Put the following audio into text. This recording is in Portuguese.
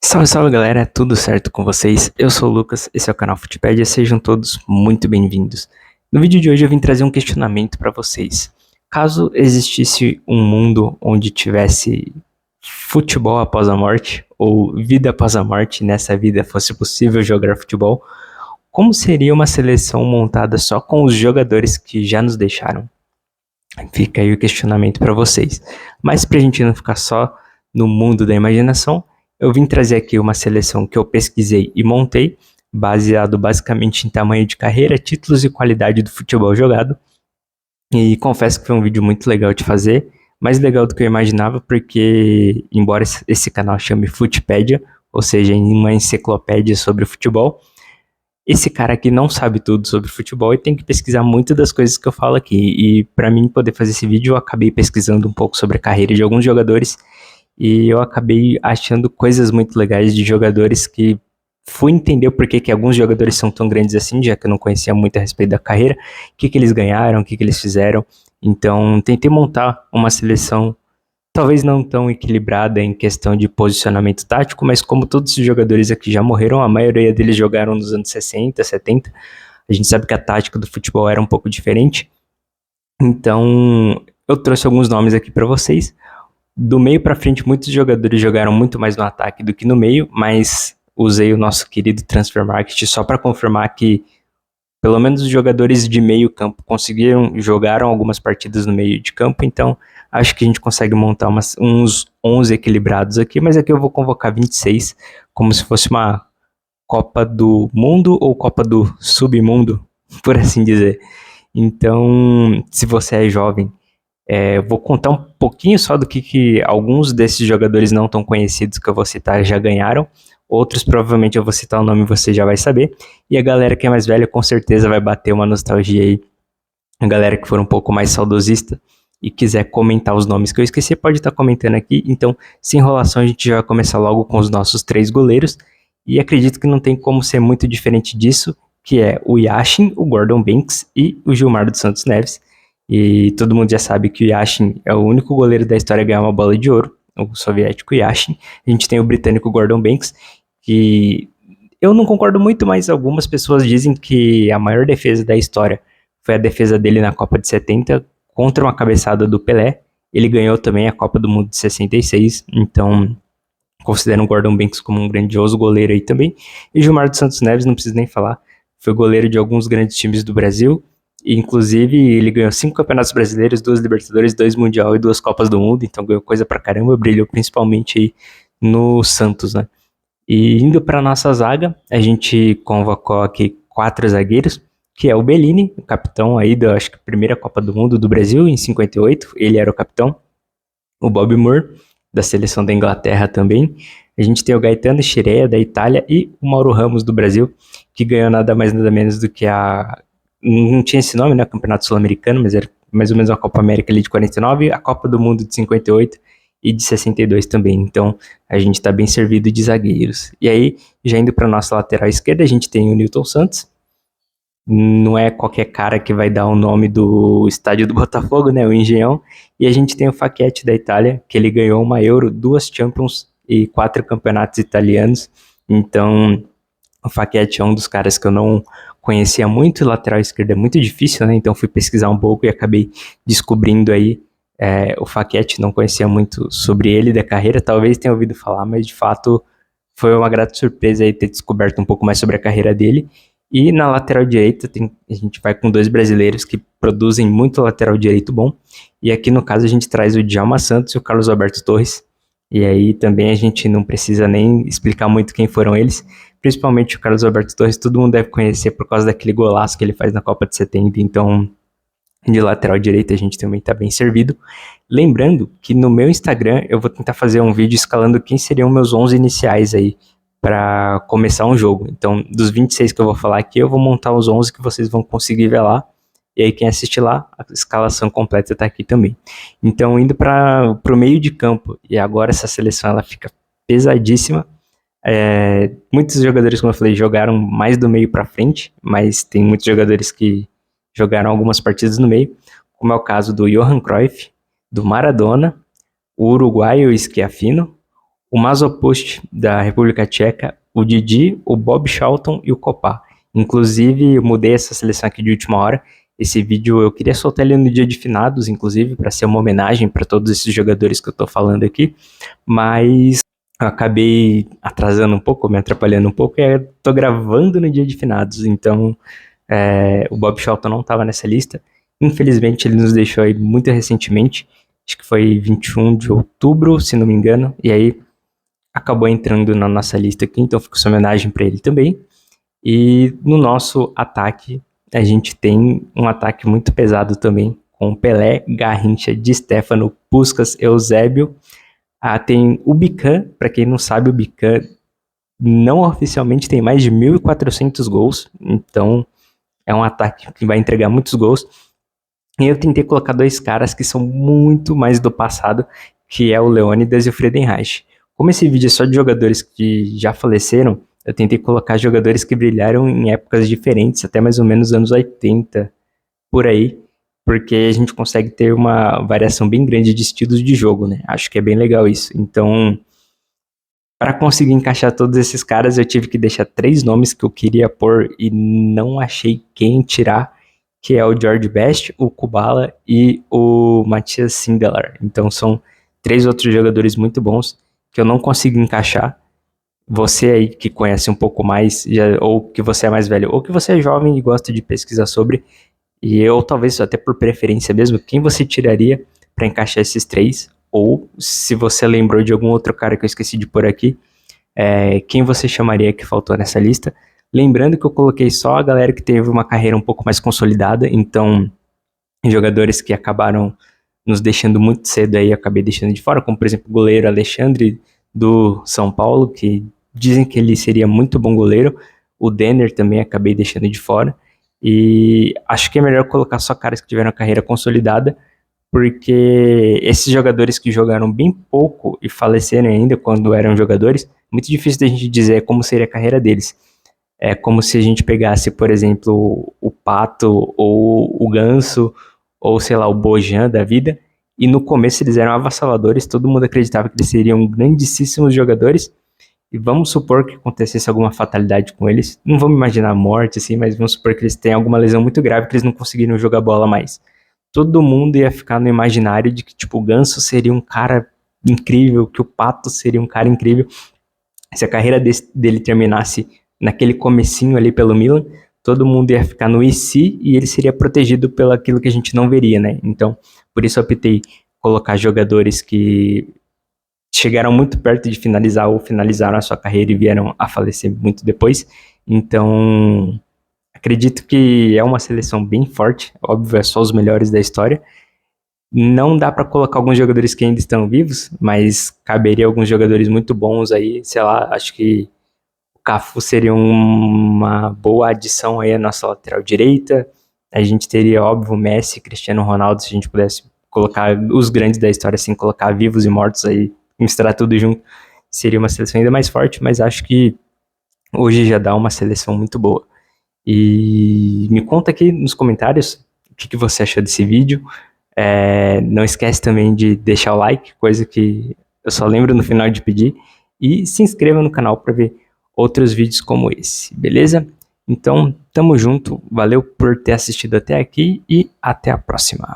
Salve, salve galera, tudo certo com vocês? Eu sou o Lucas, esse é o canal Futpedia, sejam todos muito bem-vindos. No vídeo de hoje eu vim trazer um questionamento para vocês. Caso existisse um mundo onde tivesse futebol após a morte, ou vida após a morte, e nessa vida fosse possível jogar futebol, como seria uma seleção montada só com os jogadores que já nos deixaram? Fica aí o questionamento para vocês. Mas para a gente não ficar só no mundo da imaginação, eu vim trazer aqui uma seleção que eu pesquisei e montei, baseado basicamente em tamanho de carreira, títulos e qualidade do futebol jogado. E confesso que foi um vídeo muito legal de fazer, mais legal do que eu imaginava, porque embora esse canal chame Futpedia, ou seja, uma enciclopédia sobre futebol, esse cara aqui não sabe tudo sobre futebol e tem que pesquisar muito das coisas que eu falo aqui. E para mim poder fazer esse vídeo, eu acabei pesquisando um pouco sobre a carreira de alguns jogadores e eu acabei achando coisas muito legais de jogadores que fui entender por que alguns jogadores são tão grandes assim, já que eu não conhecia muito a respeito da carreira, o que eles ganharam, o que eles fizeram. Então, tentei montar uma seleção talvez não tão equilibrada em questão de posicionamento tático, mas como todos os jogadores aqui já morreram, a maioria deles jogaram nos anos 60, 70, a gente sabe que a tática do futebol era um pouco diferente. Então, eu trouxe alguns nomes aqui para vocês. Do meio para frente, muitos jogadores jogaram muito mais no ataque do que no meio, mas usei o nosso querido Transfer Market só para confirmar que pelo menos os jogadores de meio campo jogaram algumas partidas no meio de campo, então acho que a gente consegue montar uns 11 equilibrados aqui, mas aqui eu vou convocar 26, como se fosse uma Copa do Mundo ou Copa do Submundo, por assim dizer. Então, se você é jovem, vou contar um pouquinho só do que alguns desses jogadores não tão conhecidos que eu vou citar já ganharam. Outros provavelmente eu vou citar o nome e você já vai saber. E a galera que é mais velha com certeza vai bater uma nostalgia aí. A galera que for um pouco mais saudosista e quiser comentar os nomes que eu esqueci, pode estar comentando aqui. Então, sem enrolação, a gente já vai começar logo com os nossos 3 goleiros. E acredito que não tem como ser muito diferente disso, que é o Yashin, o Gordon Banks e o Gilmar dos Santos Neves. E todo mundo já sabe que o Yashin é o único goleiro da história a ganhar uma bola de ouro, o soviético Yashin. A gente tem o britânico Gordon Banks, que eu não concordo muito, mas algumas pessoas dizem que a maior defesa da história foi a defesa dele na Copa de 70 contra uma cabeçada do Pelé. Ele ganhou também a Copa do Mundo de 66, então considero o Gordon Banks como um grandioso goleiro aí também. E Gilmar dos Santos Neves, não preciso nem falar, foi goleiro de alguns grandes times do Brasil. Inclusive, ele ganhou 5 campeonatos brasileiros, 2 Libertadores, 2 Mundial e 2 Copas do Mundo, então ganhou coisa pra caramba, brilhou principalmente aí no Santos, né? E indo para nossa zaga, a gente convocou aqui 4 zagueiros, que é o Bellini, o capitão aí da, acho que, primeira Copa do Mundo do Brasil, em 58, ele era o capitão. O Bob Moore, da seleção da Inglaterra também. A gente tem o Gaetano Scirea, da Itália, e o Mauro Ramos, do Brasil, que ganhou nada mais nada menos do que não tinha esse nome, né, Campeonato Sul-Americano, mas era mais ou menos uma Copa América ali de 49, a Copa do Mundo de 58, e de 62 também, então a gente está bem servido de zagueiros. E aí, já indo para nossa lateral esquerda, a gente tem o Nilton Santos, não é qualquer cara que vai dar o nome do estádio do Botafogo, né, o Engenhão, e a gente tem o Facchetti da Itália, que ele ganhou uma Euro, 2 Champions e 4 campeonatos italianos, então o Facchetti é um dos caras que eu não conhecia muito, lateral esquerdo é muito difícil, né, então fui pesquisar um pouco e acabei descobrindo aí o Facchetti, não conhecia muito sobre ele, da carreira, talvez tenha ouvido falar, mas de fato foi uma grata surpresa aí ter descoberto um pouco mais sobre a carreira dele. E na lateral direita a gente vai com 2 brasileiros que produzem muito lateral direito bom, e aqui no caso a gente traz o Djalma Santos e o Carlos Alberto Torres, e aí também a gente não precisa nem explicar muito quem foram eles, principalmente o Carlos Alberto Torres, todo mundo deve conhecer por causa daquele golaço que ele faz na Copa de 70, então de lateral direito a gente também está bem servido. Lembrando que no meu Instagram eu vou tentar fazer um vídeo escalando quem seriam meus 11 iniciais aí para começar um jogo. Então, dos 26 que eu vou falar aqui, eu vou montar os 11 que vocês vão conseguir ver lá. E aí quem assistir lá, a escalação completa está aqui também. Então, indo para o meio de campo, e agora essa seleção ela fica pesadíssima. Muitos jogadores, como eu falei, jogaram mais do meio para frente, mas tem muitos jogadores que jogaram algumas partidas no meio, como é o caso do Johan Cruyff, do Maradona, o uruguaio Schiaffino, o Mazopost da República Tcheca, o Didi, o Bob Charlton e o Kopá. Inclusive, eu mudei essa seleção aqui de última hora. Esse vídeo eu queria soltar ele no dia de finados, inclusive, para ser uma homenagem para todos esses jogadores que eu estou falando aqui, mas eu acabei atrasando um pouco, me atrapalhando um pouco, e estou gravando no dia de finados, então o Bob Charlton não estava nessa lista. Infelizmente, ele nos deixou aí muito recentemente, acho que foi 21 de outubro, se não me engano, e aí acabou entrando na nossa lista aqui, então fica essa homenagem para ele também. E no nosso ataque, a gente tem um ataque muito pesado também, com Pelé, Garrincha, Di Stéfano, Puskás, Eusébio. Tem o Bican, para quem não sabe, o Bican não oficialmente tem mais de 1.400 gols, então é um ataque que vai entregar muitos gols. E eu tentei colocar dois caras que são muito mais do passado, que é o Leônidas e o Friedenreich. Como esse vídeo é só de jogadores que já faleceram, eu tentei colocar jogadores que brilharam em épocas diferentes, até mais ou menos anos 80, por aí, porque a gente consegue ter uma variação bem grande de estilos de jogo, né? Acho que é bem legal isso. Então, para conseguir encaixar todos esses caras, eu tive que deixar 3 nomes que eu queria pôr e não achei quem tirar, que é o George Best, o Kubala e o Matthias Sindelar. Então são 3 outros jogadores muito bons que eu não consigo encaixar. Você aí que conhece um pouco mais, ou que você é mais velho, ou que você é jovem e gosta de pesquisar sobre, e eu talvez até por preferência mesmo, quem você tiraria para encaixar esses 3? Ou se você lembrou de algum outro cara que eu esqueci de pôr aqui, quem você chamaria que faltou nessa lista? Lembrando que eu coloquei só a galera que teve uma carreira um pouco mais consolidada, então jogadores que acabaram nos deixando muito cedo aí, eu acabei deixando de fora, como por exemplo o goleiro Alexandre do São Paulo, que dizem que ele seria muito bom goleiro, o Denner também acabei deixando de fora, e acho que é melhor colocar só caras que tiveram a carreira consolidada, porque esses jogadores que jogaram bem pouco e faleceram ainda quando eram jogadores, muito difícil da gente dizer como seria a carreira deles. É como se a gente pegasse, por exemplo, o Pato ou o Ganso, ou sei lá, o Bojan da vida, e no começo eles eram avassaladores, todo mundo acreditava que eles seriam grandíssimos jogadores, e vamos supor que acontecesse alguma fatalidade com eles, não vamos imaginar a morte assim, mas vamos supor que eles tenham alguma lesão muito grave que eles não conseguiram jogar bola mais. Todo mundo ia ficar no imaginário de que tipo, o Ganso seria um cara incrível, que o Pato seria um cara incrível. Se a carreira dele terminasse naquele comecinho ali pelo Milan, todo mundo ia ficar no IC e ele seria protegido pelo aquilo que a gente não veria, né? Então, por isso eu optei colocar jogadores que chegaram muito perto de finalizar ou finalizaram a sua carreira e vieram a falecer muito depois. Então, acredito que é uma seleção bem forte, óbvio, é só os melhores da história. Não dá para colocar alguns jogadores que ainda estão vivos, mas caberia alguns jogadores muito bons aí, sei lá, acho que o Cafu seria uma boa adição aí à nossa lateral direita. A gente teria, óbvio, Messi, Cristiano Ronaldo, se a gente pudesse colocar os grandes da história, assim, colocar vivos e mortos aí, misturar tudo junto, seria uma seleção ainda mais forte, mas acho que hoje já dá uma seleção muito boa. E me conta aqui nos comentários o que você achou desse vídeo. Não esquece também de deixar o like, coisa que eu só lembro no final de pedir. E se inscreva no canal para ver outros vídeos como esse, beleza? Então, tamo junto, valeu por ter assistido até aqui e até a próxima.